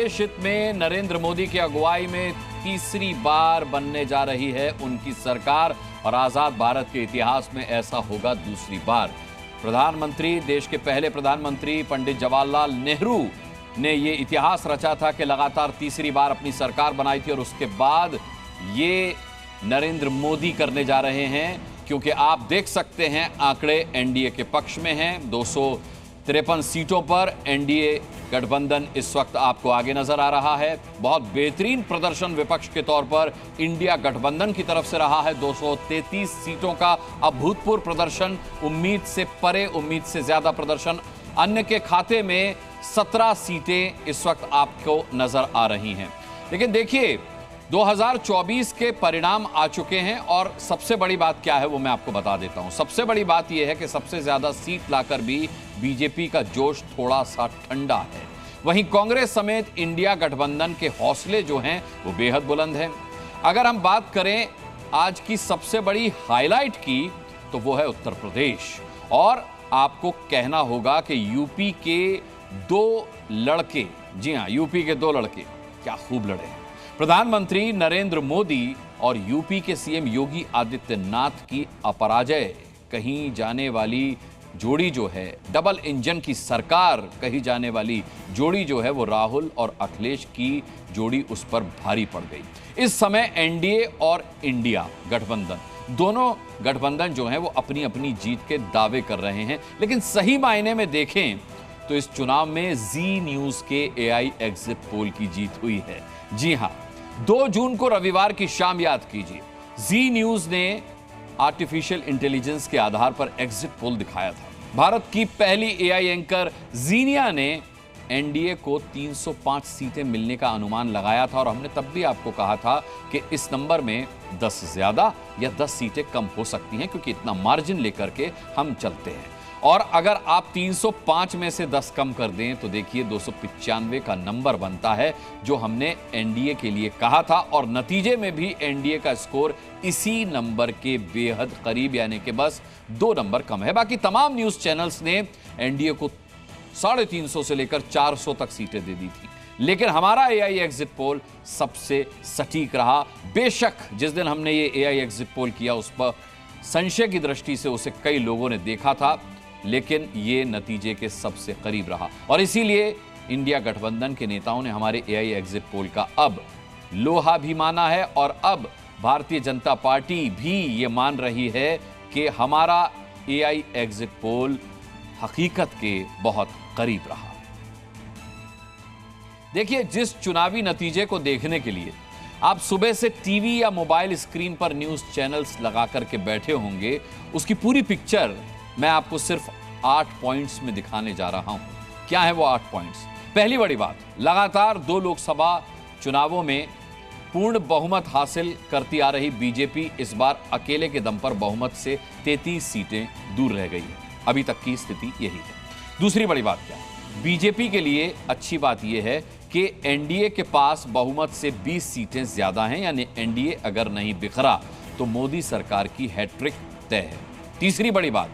देश हित में नरेंद्र मोदी की अगुवाई में तीसरी बार बनने जा रही है उनकी सरकार और आजाद भारत के इतिहास में ऐसा होगा दूसरी बार। प्रधानमंत्री, देश के पहले प्रधानमंत्री पंडित जवाहरलाल नेहरू ने ये इतिहास रचा था कि लगातार तीसरी बार अपनी सरकार बनाई थी और उसके बाद ये नरेंद्र मोदी करने जा रहे हैं, क्योंकि आप देख सकते हैं आंकड़े एनडीए के पक्ष में हैं। 253 सीटों पर एनडीए गठबंधन इस वक्त आपको आगे नजर आ रहा है। बहुत बेहतरीन प्रदर्शन विपक्ष के तौर पर इंडिया गठबंधन की तरफ से रहा है। 233 सीटों का अभूतपूर्व प्रदर्शन, उम्मीद से परे, उम्मीद से ज्यादा प्रदर्शन। अन्य के खाते में 17 सीटें इस वक्त आपको नजर आ रही हैं। लेकिन देखिए 2024 के परिणाम आ चुके हैं और सबसे बड़ी बात क्या है वो मैं आपको बता देता हूं। सबसे बड़ी बात यह है कि सबसे ज्यादा सीट लाकर भी बीजेपी का जोश थोड़ा सा ठंडा है। वहीं कांग्रेस समेत इंडिया गठबंधन के हौसले जो हैं वो बेहद बुलंद हैं। अगर हम बात करें आज की सबसे बड़ी हाईलाइट की तो वो है उत्तर प्रदेश। और आपको कहना होगा कि यूपी के दो लड़के, जी हां, यूपी के दो लड़के क्या खूब लड़े हैं। प्रधानमंत्री नरेंद्र मोदी और यूपी के सीएम योगी आदित्यनाथ की अपराजय कहीं जाने वाली जोड़ी जो है, डबल इंजन की सरकार कही जाने वाली जोड़ी जो है वो राहुल और अखिलेश की जोड़ी उस पर भारी पड़ गई। इस समय एनडीए और इंडिया गठबंधन, दोनों गठबंधन जो है वो अपनी अपनी जीत के दावे कर रहे हैं। लेकिन सही मायने में देखें तो इस चुनाव में जी न्यूज के एआई एग्जिट पोल की जीत हुई है। जी हां, 2 जून को रविवार की शाम याद कीजिए, जी न्यूज ने आर्टिफिशियल इंटेलिजेंस के आधार पर एग्जिट पोल दिखाया था। भारत की पहली एआई एंकर जीनिया ने एनडीए को 305 सीटें मिलने का अनुमान लगाया था और हमने तब भी आपको कहा था कि इस नंबर में 10 ज्यादा या 10 सीटें कम हो सकती हैं, क्योंकि इतना मार्जिन लेकर के हम चलते हैं। और अगर आप 305 में से 10 कम कर दें तो देखिए 295 का नंबर बनता है जो हमने एनडीए के लिए कहा था। और नतीजे में भी एनडीए का स्कोर इसी नंबर के बेहद करीब, यानी कि बस 2 नंबर कम है। बाकी तमाम न्यूज चैनल्स ने एनडीए को 350 से लेकर 400 तक सीटें दे दी थी, लेकिन हमारा एआई एग्जिट पोल सबसे सटीक रहा। बेशक जिस दिन हमने ये एआई एग्जिट पोल किया उस पर संशय की दृष्टि से उसे कई लोगों ने देखा था, लेकिन ये नतीजे के सबसे करीब रहा। और इसीलिए इंडिया गठबंधन के नेताओं ने हमारे एआई एग्जिट पोल का अब लोहा भी माना है और अब भारतीय जनता पार्टी भी ये मान रही है कि हमारा एआई एग्जिट पोल हकीकत के बहुत करीब रहा। देखिए, जिस चुनावी नतीजे को देखने के लिए आप सुबह से टीवी या मोबाइल स्क्रीन पर न्यूज चैनल्स लगा करके बैठे होंगे, उसकी पूरी पिक्चर मैं आपको सिर्फ 8 पॉइंट्स में दिखाने जा रहा हूं। क्या है वो 8 पॉइंट्स? पहली बड़ी बात, लगातार 2 लोकसभा चुनावों में पूर्ण बहुमत हासिल करती आ रही बीजेपी इस बार अकेले के दम पर बहुमत से 33 सीटें दूर रह गई है। अभी तक की स्थिति यही है। दूसरी बड़ी बात क्या है? बीजेपी के लिए अच्छी बात यह है कि एनडीए के पास बहुमत से 20 सीटें ज्यादा हैं, यानी एनडीए अगर नहीं बिखरा तो मोदी सरकार की हैट्रिक तय है। तीसरी बड़ी बात,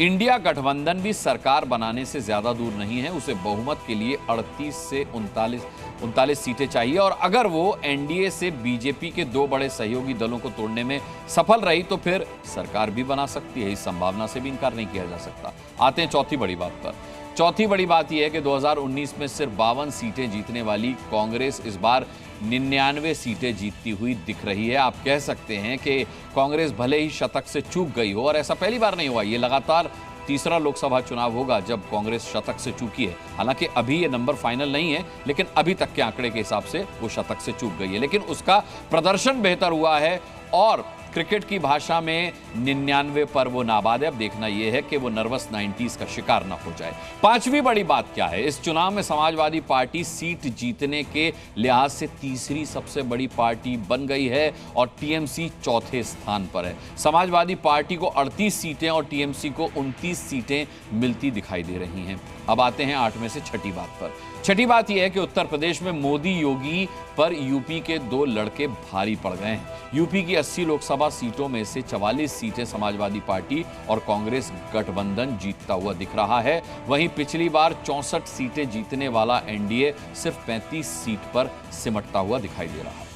इंडिया गठबंधन भी सरकार बनाने से ज्यादा दूर नहीं है। उसे बहुमत के लिए 38 से 39 सीटें चाहिए और अगर वो एनडीए से बीजेपी के 2 बड़े सहयोगी दलों को तोड़ने में सफल रही तो फिर सरकार भी बना सकती है। इस संभावना से भी इनकार नहीं किया जा सकता। आते हैं चौथी बड़ी बात पर। चौथी बड़ी बात यह है कि 2019 में सिर्फ 52 सीटें जीतने वाली कांग्रेस इस बार 99 सीटें जीतती हुई दिख रही है। आप कह सकते हैं कि कांग्रेस भले ही शतक से चूक गई हो, और ऐसा पहली बार नहीं हुआ। ये लगातार तीसरा लोकसभा चुनाव होगा जब कांग्रेस शतक से चूकी है। हालांकि अभी ये नंबर फाइनल नहीं है, लेकिन अभी तक के आंकड़े के हिसाब से वो शतक से चूक गई है। लेकिन उसका प्रदर्शन बेहतर हुआ है और क्रिकेट की भाषा में 99 पर वो नाबाद है। अब देखना यह है कि वो नर्वस 90s का शिकार ना हो जाए। पांचवी बड़ी बात क्या है? इस चुनाव में समाजवादी पार्टी सीट जीतने के लिहाज से तीसरी सबसे बड़ी पार्टी बन गई है और टीएमसी चौथे स्थान पर है। समाजवादी पार्टी को 38 सीटें और टीएमसी को 29 सीटें मिलती दिखाई दे रही हैं। अब आते हैं 8 में से छठी बात पर। छठी बात यह है कि उत्तर प्रदेश में मोदी योगी पर यूपी के 2 लड़के भारी पड़ गए हैं। यूपी की 80 लोकसभा सीटों में से 44 सीटें समाजवादी पार्टी और कांग्रेस गठबंधन जीतता हुआ दिख रहा है। वहीं पिछली बार 64 सीटें जीतने वाला एनडीए सिर्फ 35 सीट पर सिमटता हुआ दिखाई दे रहा है।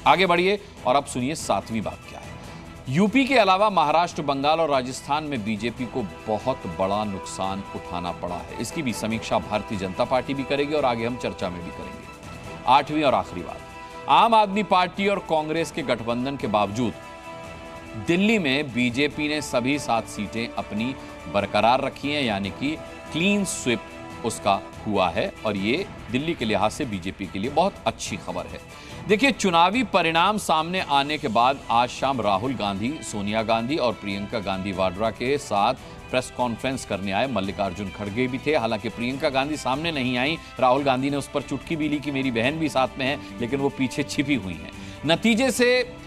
आगे बढ़िए और अब सुनिए 7वीं बात क्या है। यूपी के अलावा महाराष्ट्र, बंगाल और राजस्थान में बीजेपी को बहुत बड़ा नुकसान उठाना पड़ा है। इसकी भी समीक्षा भारतीय जनता पार्टी भी करेगी और आगे हम चर्चा में भी करेंगे। 8वीं और आखिरी बात, आम आदमी पार्टी और कांग्रेस के गठबंधन के बावजूद दिल्ली में बीजेपी ने सभी 7 सीटें अपनी बरकरार रखी हैं, यानी कि क्लीन स्वीप उसका हुआ है और ये दिल्ली के लिहाज से बीजेपी के लिए बहुत अच्छी खबर है। देखिए, चुनावी परिणाम सामने आने के बाद आज शाम राहुल गांधी, सोनिया गांधी और प्रियंका गांधी वाड्रा के साथ प्रेस कॉन्फ्रेंस करने आए मल्लिकार्जुन खड़गे भी थे। हालांकि प्रियंका गांधी सामने नहीं आई, राहुल गांधी ने उस पर चुटकी भी ली कि मेरी बहन भी साथ में है, लेकिन वो पीछे छिपी हुई हैं। नतीजे से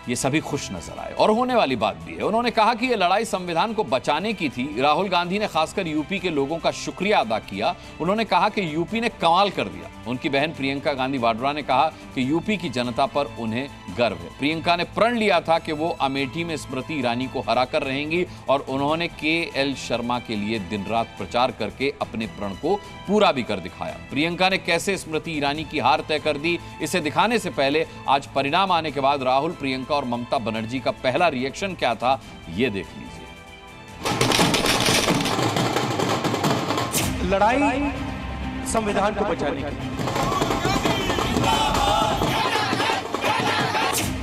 ये सभी खुश नजर आए और होने वाली बात भी है। उन्होंने कहा कि ये लड़ाई संविधान को बचाने की थी। राहुल गांधी ने खासकर यूपी के लोगों का शुक्रिया अदा किया। उन्होंने कहा कि यूपी ने कमाल कर दिया। उनकी बहन प्रियंका गांधी वाड्रा ने कहा कि यूपी की जनता पर उन्हें गर्व है। प्रियंका ने प्रण लिया था कि वो अमेठी में स्मृति ईरानी को हराकर रहेंगी और उन्होंने के.एल. शर्मा के लिए दिन रात प्रचार करके अपने प्रण को पूरा भी कर दिखाया। प्रियंका ने कैसे स्मृति ईरानी की हार तय कर दी, इसे दिखाने से पहले आज परिणाम आने के बाद राहुल, प्रियंका और ममता बनर्जी का पहला रिएक्शन क्या था, ये देख लीजिए। लड़ाई संविधान को बचाने की।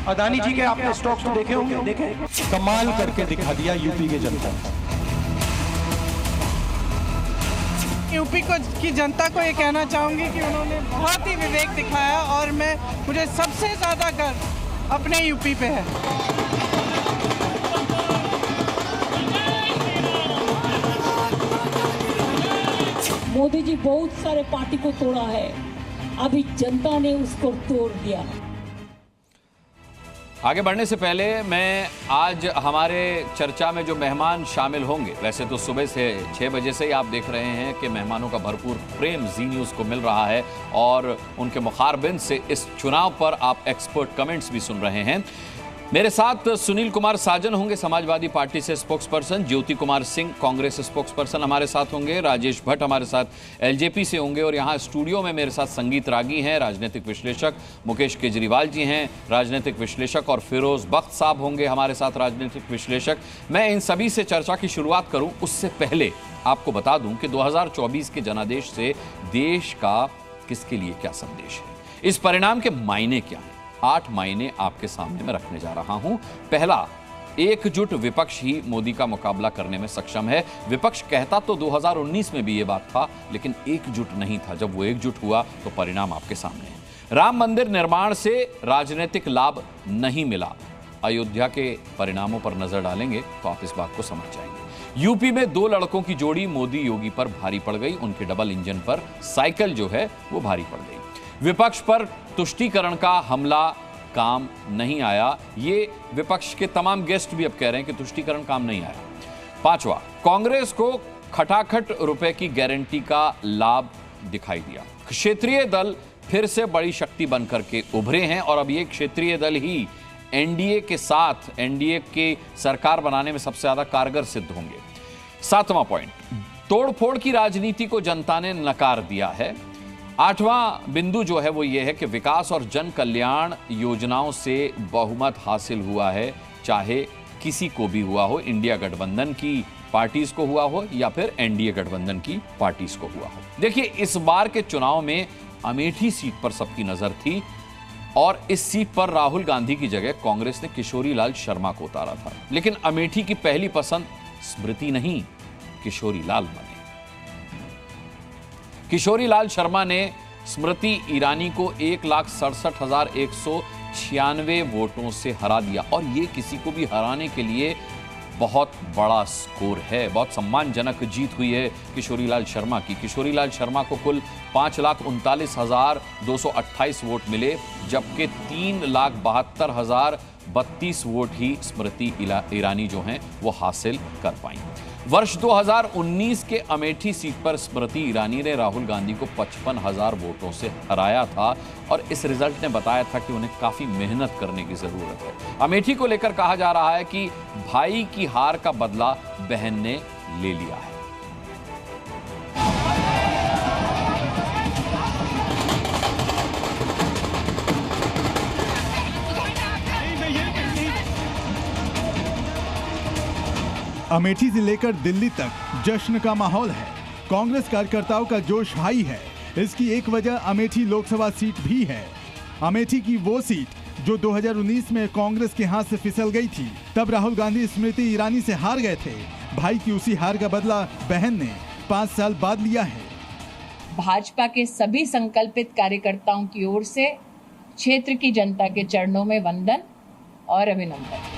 अदानी जी के आपने स्टॉक्स तो देखे होंगे, देखे? कमाल करके दिखा दिया यूपी के जनता। यूपी की जनता को ये कहना चाहूंगी कि उन्होंने बहुत ही विवेक दिखाया और मुझे सबसे ज्यादा गर्व अपने यूपी पे है। मोदी जी बहुत सारे पार्टी को तोड़ा है, अभी जनता ने उसको तोड़ दिया। आगे बढ़ने से पहले मैं आज हमारे चर्चा में जो मेहमान शामिल होंगे, वैसे तो सुबह से 6 बजे से ही आप देख रहे हैं कि मेहमानों का भरपूर प्रेम जी न्यूज़ को मिल रहा है और उनके मुखारबिन से इस चुनाव पर आप एक्सपर्ट कमेंट्स भी सुन रहे हैं। मेरे साथ सुनील कुमार साजन होंगे समाजवादी पार्टी से spokes person, Jyoti Kumar Singh Congress spokes person हमारे साथ होंगे, राजेश भट्ट हमारे साथ एलजेपी से होंगे और यहाँ स्टूडियो में मेरे साथ संगीत रागी हैं, राजनीतिक विश्लेषक मुकेश केजरीवाल जी हैं, राजनीतिक विश्लेषक, और फिरोज बख्त साहब होंगे हमारे साथ राजनीतिक विश्लेषक। मैं इन सभी से चर्चा की शुरुआत करूं उससे पहले आपको बता दूं कि 2024 के जनादेश से देश का किसके लिए क्या संदेश है, इस परिणाम के मायने क्या है। 8 मायने आपके सामने मैं रखने जा रहा हूं। पहला, एकजुट विपक्ष ही मोदी का मुकाबला करने में सक्षम है। विपक्ष कहता तो 2019 में भी ये बात था, लेकिन एकजुट नहीं था। जब वो एकजुट हुआ तो परिणाम आपके सामने है। राम मंदिर निर्माण से राजनीतिक लाभ नहीं मिला, अयोध्या के परिणामों पर नजर डालेंगे तो आप इस बात को समझ जाएंगे। यूपी में 2 लड़कों की जोड़ी मोदी योगी पर भारी पड़ गई, उनके डबल इंजन पर साइकिल जो है वो भारी पड़ गई। विपक्ष पर तुष्टीकरण का हमला काम नहीं आया, ये विपक्ष के तमाम गेस्ट भी अब कह रहे हैं कि तुष्टीकरण काम नहीं आया। 5वां, कांग्रेस को खटाखट रुपए की गारंटी का लाभ दिखाई दिया। क्षेत्रीय दल फिर से बड़ी शक्ति बनकर के उभरे हैं और अब ये क्षेत्रीय दल ही एनडीए के साथ एनडीए की सरकार बनाने में सबसे ज्यादा कारगर सिद्ध होंगे। 7वां पॉइंट, तोड़फोड़ की राजनीति को जनता ने नकार दिया है। 8वां बिंदु जो है वो ये है कि विकास और जन कल्याण योजनाओं से बहुमत हासिल हुआ है, चाहे किसी को भी हुआ हो, इंडिया गठबंधन की पार्टीज को हुआ हो या फिर एनडीए गठबंधन की पार्टीज को हुआ हो। देखिए, इस बार के चुनाव में अमेठी सीट पर सबकी नजर थी और इस सीट पर राहुल गांधी की जगह कांग्रेस ने किशोरी लाल शर्मा को उतारा था, लेकिन अमेठी की पहली पसंद स्मृति नहीं, किशोरी लाल बने। किशोरी लाल शर्मा ने स्मृति ईरानी को 1,67,196 वोटों से हरा दिया और ये किसी को भी हराने के लिए बहुत बड़ा स्कोर है, बहुत सम्मानजनक जीत हुई है किशोरी लाल शर्मा की। किशोरी लाल शर्मा को कुल 5,39,228 वोट मिले, जबकि 3,72,032 वोट ही स्मृति ईरानी जो हैं वो हासिल कर पाई। वर्ष 2019 के अमेठी सीट पर स्मृति ईरानी ने राहुल गांधी को 55,000 वोटों से हराया था और इस रिजल्ट ने बताया था कि उन्हें काफी मेहनत करने की जरूरत है। अमेठी को लेकर कहा जा रहा है कि भाई की हार का बदला बहन ने ले लिया है। अमेठी से लेकर दिल्ली तक जश्न का माहौल है। कांग्रेस कार्यकर्ताओं का जोश हाई है। इसकी एक वजह अमेठी लोकसभा सीट भी है। अमेठी की वो सीट जो 2019 में कांग्रेस के हाथ से फिसल गई थी। तब राहुल गांधी स्मृति ईरानी से हार गए थे। भाई की उसी हार का बदला बहन ने 5 साल बाद लिया है। भाजपा के सभी संकल्पित कार्यकर्ताओं की ओर से क्षेत्र की जनता के चरणों में वंदन और अभिनंदन।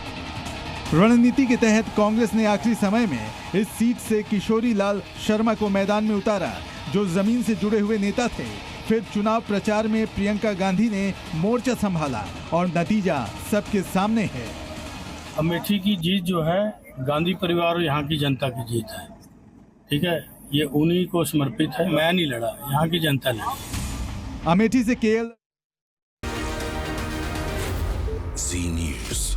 रणनीति के तहत कांग्रेस ने आखिरी समय में इस सीट से किशोरी लाल शर्मा को मैदान में उतारा, जो जमीन से जुड़े हुए नेता थे। फिर चुनाव प्रचार में प्रियंका गांधी ने मोर्चा संभाला और नतीजा सबके सामने है। अमेठी की जीत जो है गांधी परिवार और यहाँ की जनता की जीत है। ठीक है, ये उन्हीं को समर्पित है। मैं नहीं लड़ा, यहाँ की जनता लड़ी। अमेठी से केएल जी न्यूज़।